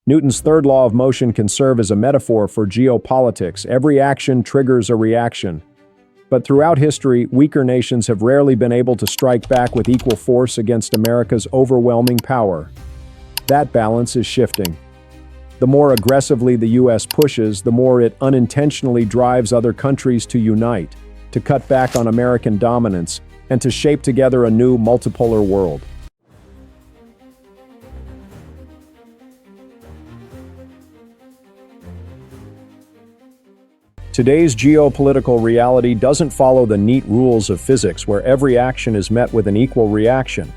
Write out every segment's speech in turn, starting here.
Newton's third law of motion can serve as a metaphor for geopolitics. Every action triggers a reaction. But throughout history, weaker nations have rarely been able to strike back with equal force against America's overwhelming power. That balance is shifting. The more aggressively the U.S. pushes, the more it unintentionally drives other countries to unite, to cut back on American dominance, and to shape together a new multipolar world. Today's geopolitical reality doesn't follow the neat rules of physics where every action is met with an equal reaction.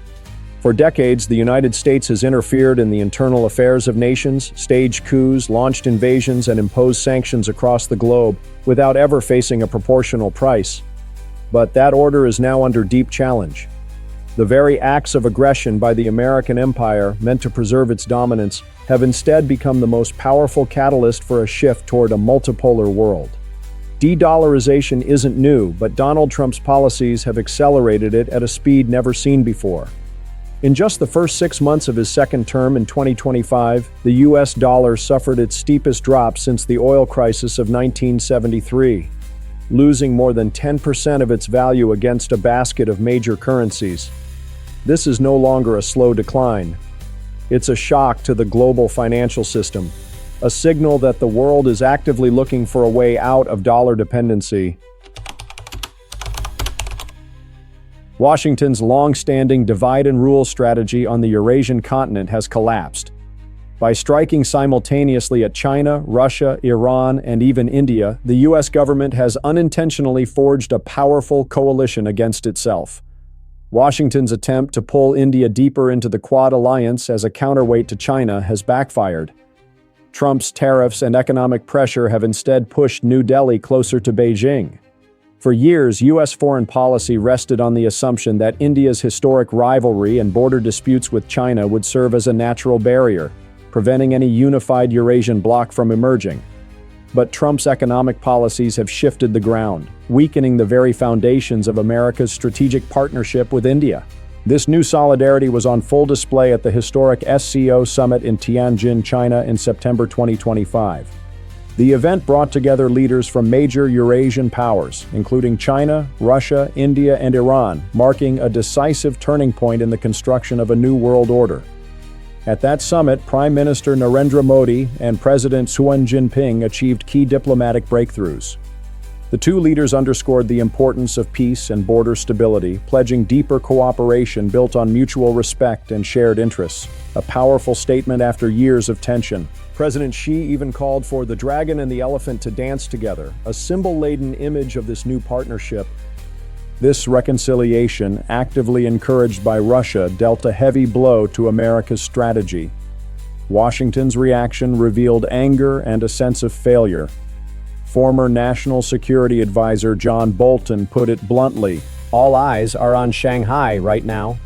For decades, the United States has interfered in the internal affairs of nations, staged coups, launched invasions, and imposed sanctions across the globe without ever facing a proportional price. But that order is now under deep challenge. The very acts of aggression by the American empire, meant to preserve its dominance, have instead become the most powerful catalyst for a shift toward a multipolar world. De-dollarization isn't new, but Donald Trump's policies have accelerated it at a speed never seen before. In just the first 6 months of his second term in 2025, the US dollar suffered its steepest drop since the oil crisis of 1973, losing more than 10% of its value against a basket of major currencies. This is no longer a slow decline. It's a shock to the global financial system, a signal that the world is actively looking for a way out of dollar dependency. Washington's long-standing divide-and-rule strategy on the Eurasian continent has collapsed. By striking simultaneously at China, Russia, Iran, and even India, the U.S. government has unintentionally forged a powerful coalition against itself. Washington's attempt to pull India deeper into the Quad alliance as a counterweight to China has backfired. Trump's tariffs and economic pressure have instead pushed New Delhi closer to Beijing. For years, U.S. foreign policy rested on the assumption that India's historic rivalry and border disputes with China would serve as a natural barrier, preventing any unified Eurasian bloc from emerging. But Trump's economic policies have shifted the ground, weakening the very foundations of America's strategic partnership with India. This new solidarity was on full display at the historic SCO summit in Tianjin, China in September 2025. The event brought together leaders from major Eurasian powers, including China, Russia, India, and Iran, marking a decisive turning point in the construction of a new world order. At that summit, Prime Minister Narendra Modi and President Xi Jinping achieved key diplomatic breakthroughs. The two leaders underscored the importance of peace and border stability, pledging deeper cooperation built on mutual respect and shared interests, a powerful statement after years of tension. President Xi even called for the dragon and the elephant to dance together, a symbol-laden image of this new partnership. This reconciliation, actively encouraged by Russia, dealt a heavy blow to America's strategy. Washington's reaction revealed anger and a sense of failure. Former National Security Advisor John Bolton put it bluntly, "All eyes are on Shanghai right now."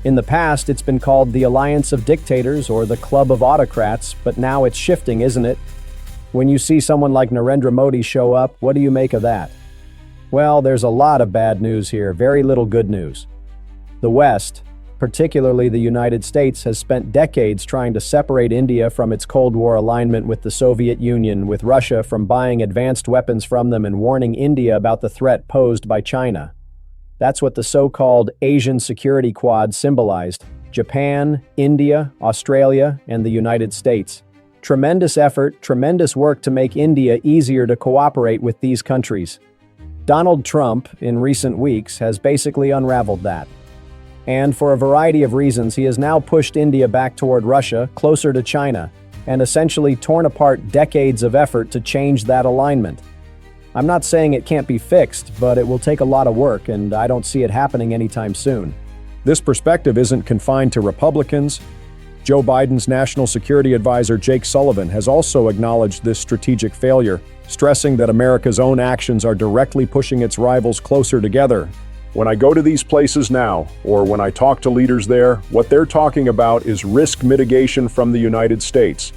In the past, it's been called the Alliance of Dictators or the Club of Autocrats, but now it's shifting, isn't it? When you see someone like Narendra Modi show up, what do you make of that? Well, there's a lot of bad news here, very little good news. The West, particularly the United States, has spent decades trying to separate India from its Cold War alignment with the Soviet Union, with Russia from buying advanced weapons from them and warning India about the threat posed by China. That's what the so-called Asian Security Quad symbolized: Japan, India, Australia, and the United States. Tremendous effort, tremendous work to make India easier to cooperate with these countries. Donald Trump, in recent weeks, has basically unraveled that. And for a variety of reasons, he has now pushed India back toward Russia, closer to China, and essentially torn apart decades of effort to change that alignment. I'm not saying it can't be fixed, but it will take a lot of work, and I don't see it happening anytime soon. This perspective isn't confined to Republicans. Joe Biden's National Security Advisor Jake Sullivan has also acknowledged this strategic failure, stressing that America's own actions are directly pushing its rivals closer together. When I go to these places now, or when I talk to leaders there, what they're talking about is risk mitigation from the United States.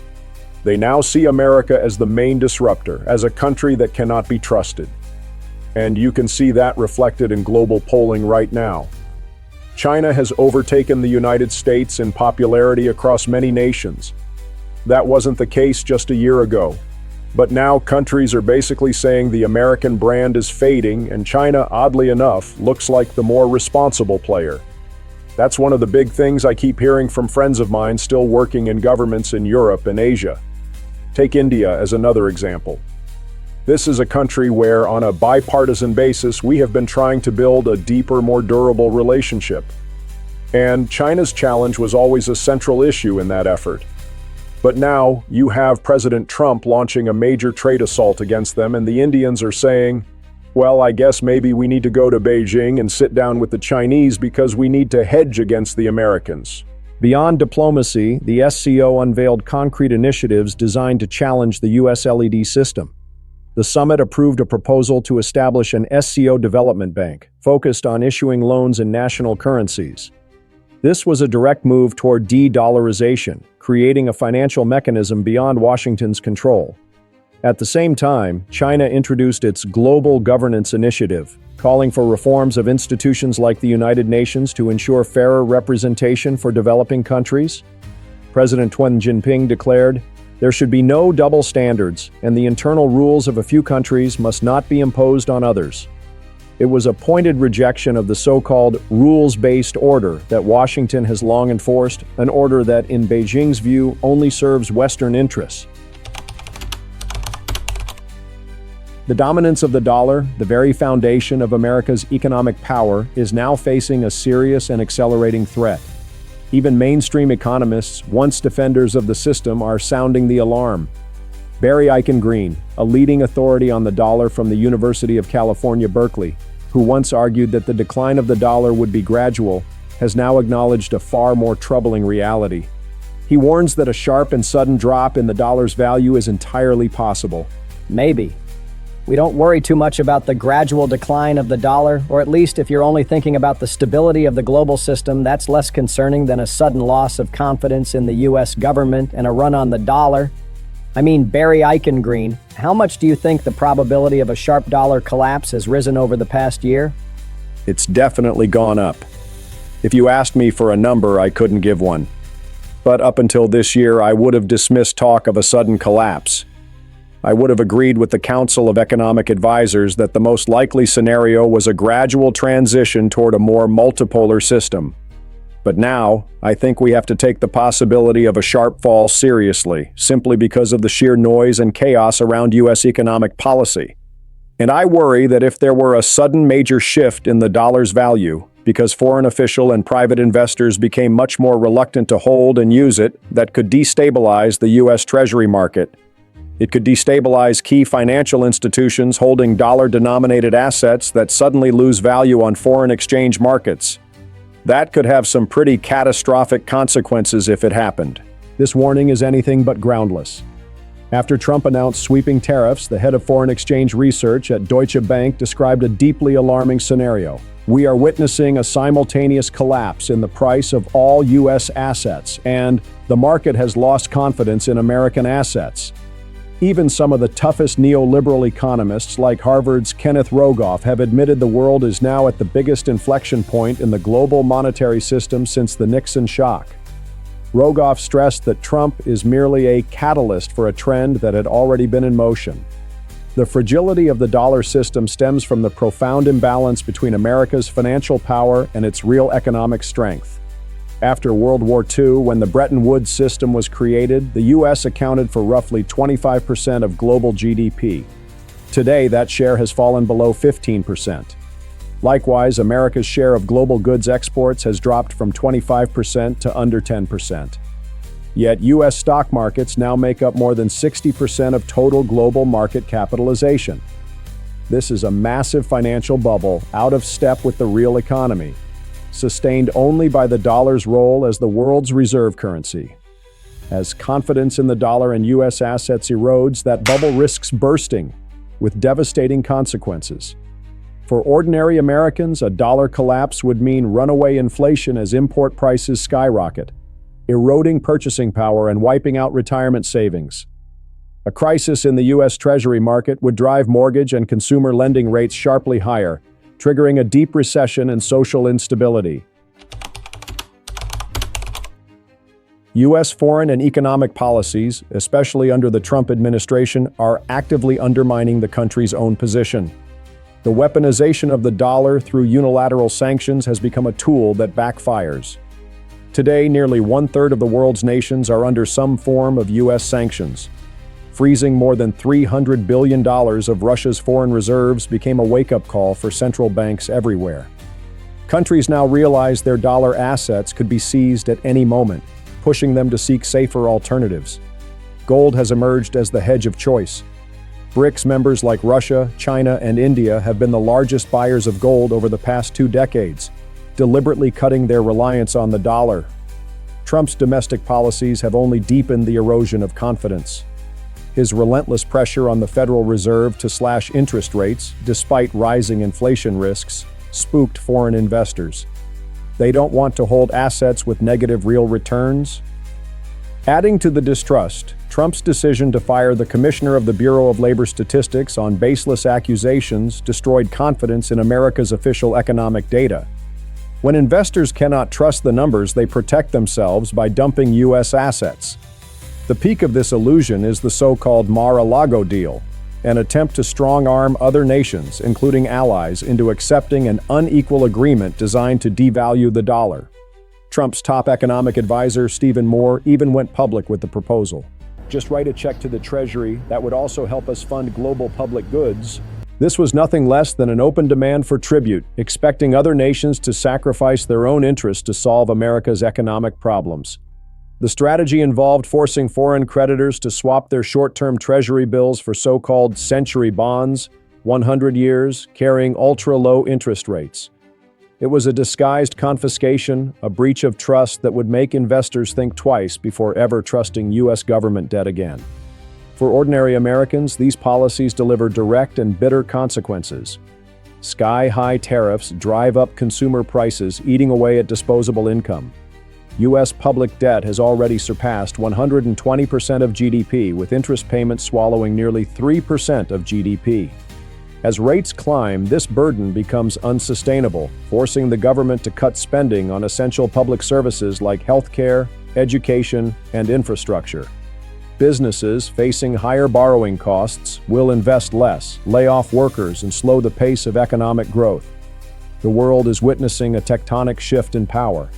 They now see America as the main disruptor, as a country that cannot be trusted. And you can see that reflected in global polling right now. China has overtaken the United States in popularity across many nations. That wasn't the case just a year ago. But now countries are basically saying the American brand is fading, and China, oddly enough, looks like the more responsible player. That's one of the big things I keep hearing from friends of mine still working in governments in Europe and Asia. Take India as another example. This is a country where, on a bipartisan basis, we have been trying to build a deeper, more durable relationship. And China's challenge was always a central issue in that effort. But now, you have President Trump launching a major trade assault against them, and the Indians are saying, well, I guess maybe we need to go to Beijing and sit down with the Chinese because we need to hedge against the Americans. Beyond diplomacy, the SCO unveiled concrete initiatives designed to challenge the US LED system. The summit approved a proposal to establish an SCO development bank, focused on issuing loans in national currencies. This was a direct move toward de-dollarization, creating a financial mechanism beyond Washington's control. At the same time, China introduced its Global Governance Initiative, calling for reforms of institutions like the United Nations to ensure fairer representation for developing countries. President Xi Jinping declared, "There should be no double standards, and the internal rules of a few countries must not be imposed on others." It was a pointed rejection of the so-called rules-based order that Washington has long enforced, an order that, in Beijing's view, only serves Western interests. The dominance of the dollar, the very foundation of America's economic power, is now facing a serious and accelerating threat. Even mainstream economists, once defenders of the system, are sounding the alarm. Barry Eichengreen, a leading authority on the dollar from the University of California, Berkeley, who once argued that the decline of the dollar would be gradual, has now acknowledged a far more troubling reality. He warns that a sharp and sudden drop in the dollar's value is entirely possible. Maybe. We don't worry too much about the gradual decline of the dollar, or at least if you're only thinking about the stability of the global system, that's less concerning than a sudden loss of confidence in the US government and a run on the dollar. I mean, Barry Eichengreen, how much do you think the probability of a sharp dollar collapse has risen over the past year? It's definitely gone up. If you asked me for a number, I couldn't give one. But up until this year, I would have dismissed talk of a sudden collapse. I would have agreed with the Council of Economic Advisors that the most likely scenario was a gradual transition toward a more multipolar system. But now, I think we have to take the possibility of a sharp fall seriously, simply because of the sheer noise and chaos around U.S. economic policy. And I worry that if there were a sudden major shift in the dollar's value, because foreign official and private investors became much more reluctant to hold and use it, that could destabilize the U.S. Treasury market. It could destabilize key financial institutions holding dollar-denominated assets that suddenly lose value on foreign exchange markets. That could have some pretty catastrophic consequences if it happened. This warning is anything but groundless. After Trump announced sweeping tariffs, the head of foreign exchange research at Deutsche Bank described a deeply alarming scenario. We are witnessing a simultaneous collapse in the price of all U.S. assets, and the market has lost confidence in American assets. Even some of the toughest neoliberal economists, like Harvard's Kenneth Rogoff, have admitted the world is now at the biggest inflection point in the global monetary system since the Nixon shock. Rogoff stressed that Trump is merely a catalyst for a trend that had already been in motion. The fragility of the dollar system stems from the profound imbalance between America's financial power and its real economic strength. After World War II, when the Bretton Woods system was created, the U.S. accounted for roughly 25% of global GDP. Today, that share has fallen below 15%. Likewise, America's share of global goods exports has dropped from 25% to under 10%. Yet, U.S. stock markets now make up more than 60% of total global market capitalization. This is a massive financial bubble out of step with the real economy, sustained only by the dollar's role as the world's reserve currency. As confidence in the dollar and U.S. assets erodes, that bubble risks bursting, with devastating consequences. For ordinary Americans, a dollar collapse would mean runaway inflation as import prices skyrocket, eroding purchasing power and wiping out retirement savings. A crisis in the U.S. Treasury market would drive mortgage and consumer lending rates sharply higher, triggering a deep recession and social instability. U.S. foreign and economic policies, especially under the Trump administration, are actively undermining the country's own position. The weaponization of the dollar through unilateral sanctions has become a tool that backfires. Today, nearly one-third of the world's nations are under some form of U.S. sanctions. Freezing more than $300 billion of Russia's foreign reserves became a wake-up call for central banks everywhere. Countries now realize their dollar assets could be seized at any moment, pushing them to seek safer alternatives. Gold has emerged as the hedge of choice. BRICS members like Russia, China, and India have been the largest buyers of gold over the past 2 decades, deliberately cutting their reliance on the dollar. Trump's domestic policies have only deepened the erosion of confidence. His relentless pressure on the Federal Reserve to slash interest rates, despite rising inflation risks, spooked foreign investors. They don't want to hold assets with negative real returns. Adding to the distrust, Trump's decision to fire the Commissioner of the Bureau of Labor Statistics on baseless accusations destroyed confidence in America's official economic data. When investors cannot trust the numbers, they protect themselves by dumping U.S. assets. The peak of this illusion is the so-called Mar-a-Lago deal, an attempt to strong-arm other nations, including allies, into accepting an unequal agreement designed to devalue the dollar. Trump's top economic advisor, Stephen Moore, even went public with the proposal. Just write a check to the Treasury that would also help us fund global public goods. This was nothing less than an open demand for tribute, expecting other nations to sacrifice their own interests to solve America's economic problems. The strategy involved forcing foreign creditors to swap their short-term Treasury bills for so-called century bonds, 100 years, carrying ultra-low interest rates. It was a disguised confiscation, a breach of trust that would make investors think twice before ever trusting U.S. government debt again. For ordinary Americans, these policies deliver direct and bitter consequences. Sky-high tariffs drive up consumer prices, eating away at disposable income. U.S. public debt has already surpassed 120% of GDP, with interest payments swallowing nearly 3% of GDP. As rates climb, this burden becomes unsustainable, forcing the government to cut spending on essential public services like healthcare, education, and infrastructure. Businesses facing higher borrowing costs will invest less, lay off workers, and slow the pace of economic growth. The world is witnessing a tectonic shift in power.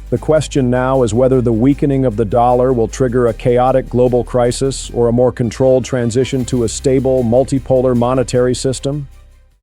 The question now is whether the weakening of the dollar will trigger a chaotic global crisis or a more controlled transition to a stable, multipolar monetary system.